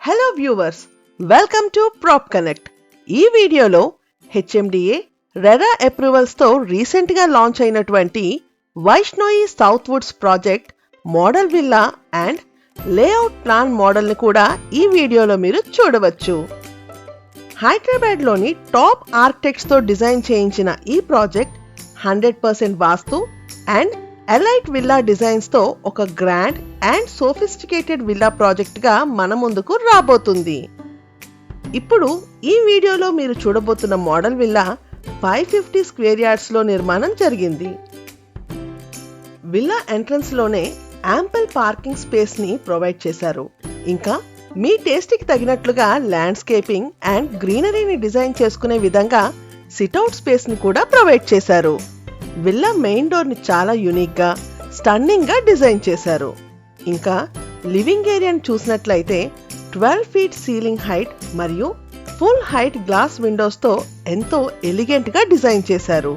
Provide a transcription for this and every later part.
Hello viewers, welcome to prop connect. ఈ వీడియోలో HMDA RERA అప్రూవల్స్తో రీసెంట్గా లాంచ్ అయినటువంటి Vaishnoi south woods project model villa and layout plan మోడల్ని కూడా ఈ వీడియోలో మీరు చూడవచ్చు. హైదరాబాద్లోని టాప్ ఆర్కిటెక్ట్స్తో డిజైన్ చేయించిన ఈ project 100% vastu and elite villa designs తో ఒక grand and sophisticated villa project గా మన ముందుకు రాబోతుంది. ఇప్పుడు ఈ వీడియోలో మీరు చూడబోతున్న మోడల్ విల్లా 550 స్క్వేర్ యార్డ్స్ లో నిర్మాణం జరిగింది. విల్లా ఎంట్రన్స్ లోనే యాంపుల్ పార్కింగ్ స్పేస్ ని ప్రొవైడ్ చేశారు. ఇంకా మీ టేస్ట్ కి తగినట్లుగా ల్యాండ్స్కేపింగ్ అండ్ గ్రీనరీని డిజైన్ చేసుకునే విధంగా సిట్అవుట్ స్పేస్ ని కూడా ప్రొవైడ్ చేశారు. విల్లా మెయిన్ డోర్ ని చాలా యూనిక్ గా స్టన్నింగ్ గా డిజైన్ చేశారు. ఇంకా లివింగ్ ఏరియాని చూసినట్లయితే 12 ఫీట్ సీలింగ్ హైట్ మరియు ఫుల్ హైట్ గ్లాస్ విండోస్ తో ఎంతో ఎలిగెంట్ గా డిజైన్ చేశారు.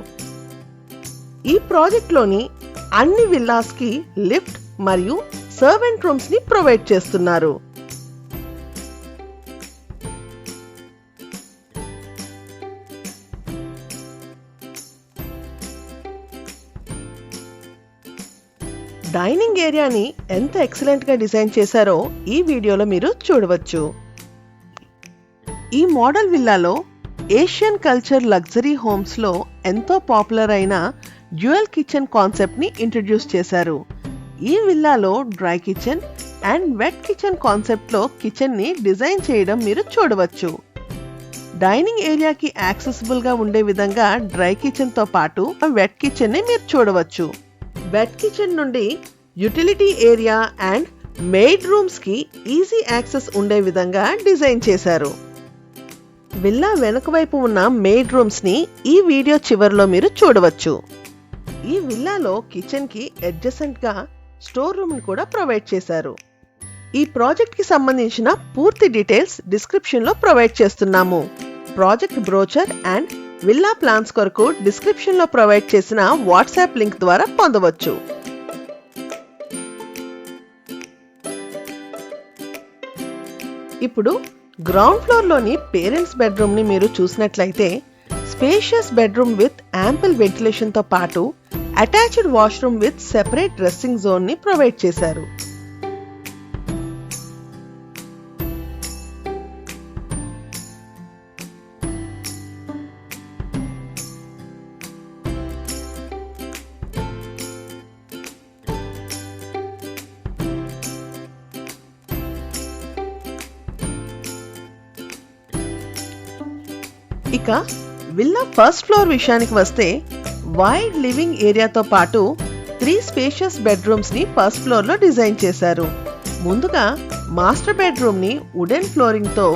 ఈ ప్రాజెక్ట్ లోని అన్ని విల్లాస్ కి లిఫ్ట్ మరియు సర్వెంట్ రూమ్స్ ని ప్రొవైడ్ చేస్తున్నారు. డైనింగ్ ఏరియాని ఎంత ఎక్సలెంట్ గా డిజైన్ చేశారో ఈ వీడియోలో మీరు చూడవచ్చు. ఈ మోడల్ విల్లాలో ఏషియన్ కల్చర్ లగ్జరీ హోమ్స్ లో ఎంతో పాపులర్ అయిన డ్యూయల్ కిచెన్ కాన్సెప్ట్ ని ఇంట్రడ్యూస్ చేశారు. ఈ విల్లాలో dry kitchen and wet kitchen concept లో కిచెన్ ని డిజైన్ చేయడం మీరు చూడవచ్చు. డైనింగ్ ఏరియాకి యాక్సెసిబుల్ గా ఉండే విధంగా డ్రై కిచెన్ తో పాటు వెట్ కిచెన్ ని మీరు చూడవచ్చు. వెట్ కిచెన్ నుండి utility area and maid rooms కి ఈజీ యాక్సెస్ ఉండే విధంగా డిజైన్ చేశారు. విల్లా వెనుక వైపు ఉన్న మెయిడ్ రూమ్స్ ని ఈ వీడియో చివరిలో మీరు చూడవచ్చు. ఈ విల్లాలో కిచెన్ కి అడ్జసెంట్ గా స్టోర్ రూమ్ ని కూడా ప్రొవైడ్ చేశారు. ఈ ప్రాజెక్ట్ కి సంబంధించిన పూర్తి డీటెయిల్స్ డిస్క్రిప్షన్ లో ప్రొవైడ్ చేస్తున్నాము. Project brochure and villa plans కొరకు డిస్క్రిప్షన్ లో ప్రొవైడ్ చేసిన వాట్సాప్ లింక్ ద్వారా పొందవచ్చు. ఇప్పుడు గ్రౌండ్ ఫ్లోర్ లోని పేరెంట్స్ బెడ్రూమ్ ని మీరు చూసినట్లయితే spacious bedroom with ample ventilation తో పాటు attached washroom with separate dressing zone ని ప్రొవైడ్ చేశారు. ఇక విల్లా ఫస్ట్ ఫ్లోర్ విషయానికి వస్తే వైడ్ లివింగ్ ఏరియాతో పాటు 3 స్పేషియస్ బెడ్రూమ్స్ ని ఫస్ట్ ఫ్లోర్ లో డిజైన్ చేశారు. ముందుగా మాస్టర్ బెడ్రూమ్ ని వుడెన్ ఫ్లోరింగ్ తో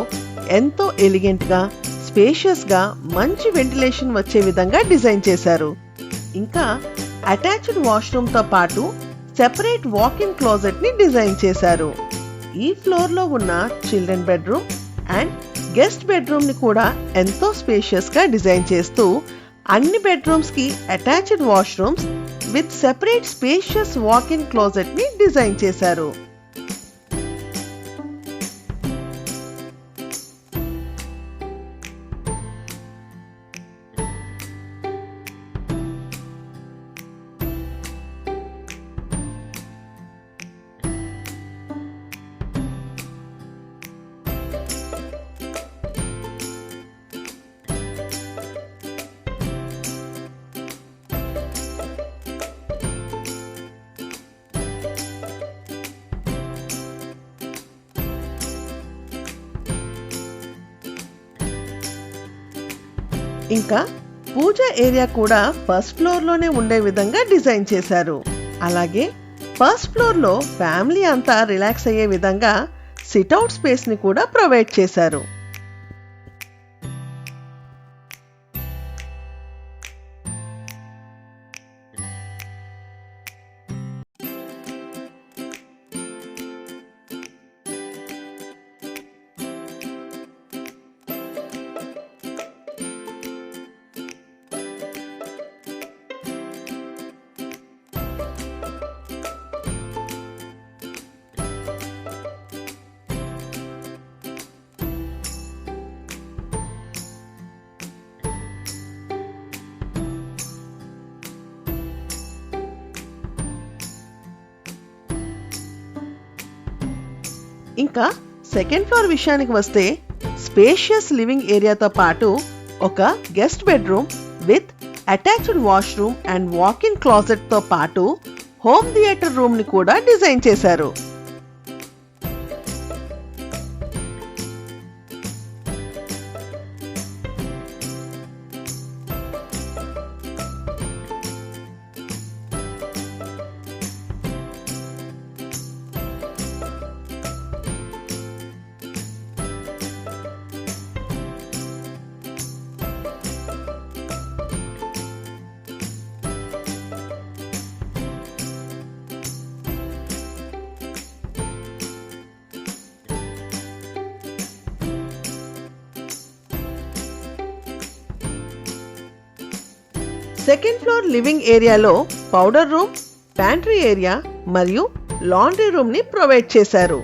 ఎంతో ఎలిగెంట్ గా స్పేషియస్ గా మంచి వెంటిలేషన్ వచ్చే విధంగా డిజైన్ చేశారు. ఇంకా అటాచ్డ్ వాష్రూమ్ తో పాటు సెపరేట్ వాక్-ఇన్ క్లోజెట్ ని డిజైన్ చేశారు. ఈ ఫ్లోర్ లో ఉన్న children bedroom and guest bedroom ని కూడా ఎంతో స్పేషియస్ గా డిజైన్ చేస్తూ అన్ని బెడ్రూమ్స్ కి attached washrooms with separate spacious walk-in closet ని డిజైన్ చేశారు. ఇంకా పూజా ఏరియా కూడా ఫస్ట్ ఫ్లోర్ లోనే ఉండే విధంగా డిజైన్ చేశారు. అలాగే ఫస్ట్ ఫ్లోర్ లో ఫ్యామిలీ అంతా రిలాక్స్ అయ్యే విధంగా సిట్అవుట్ స్పేస్ ని కూడా ప్రొవైడ్ చేశారు. ఇంకా సెకండ్ ఫ్లోర్ విషయానికి వస్తే స్పేషియస్ లివింగ్ ఏరియాతో పాటు ఒక guest bedroom with attached washroom and walk-in closet తో పాటు హోమ్ థియేటర్ రూమ్ ని కూడా డిజైన్ చేశారు. సెకండ్ ఫ్లోర్ లివింగ్ ఏరియాలో పౌడర్ రూమ్, ప్యాంట్రీ ఏరియా మరియు లాండ్రీ రూమ్ ని ప్రొవైడ్ చేశారు.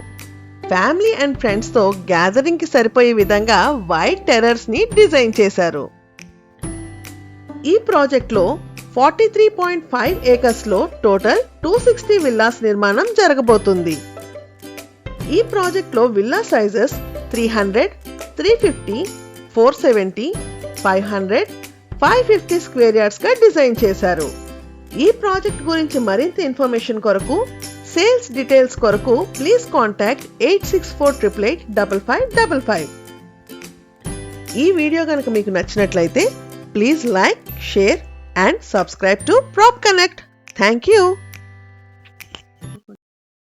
ఫ్యామిలీ అండ్ ఫ్రెండ్స్ తో గ్యాదరింగ్ కి సరిపోయే విధంగా వైడ్ టెర్రస్ ని డిజైన్ చేశారు. ఈ ప్రాజెక్ట్ లో 43.5 ఏకర్స్ లో టోటల్ 260 విల్లాస్ నిర్మాణం జరగబోతుంది. ఈ ప్రాజెక్ట్ లో విల్లా సైజెస్ 300, 350, 470, 500, 550 స్క్వేర్ యార్డ్స్ గా డిజైన్ చేశారు. ఈ ప్రాజెక్ట్ గురించి మరింత ఇన్ఫర్మేషన్ కొరకు, సేల్స్ డీటెయిల్స్ కొరకు ప్లీజ్ కాంటాక్ట్ 8648885555. ఈ వీడియో కనుక మీకు నచ్చినట్లయితే please like, share and subscribe to PropConnect. Thank you.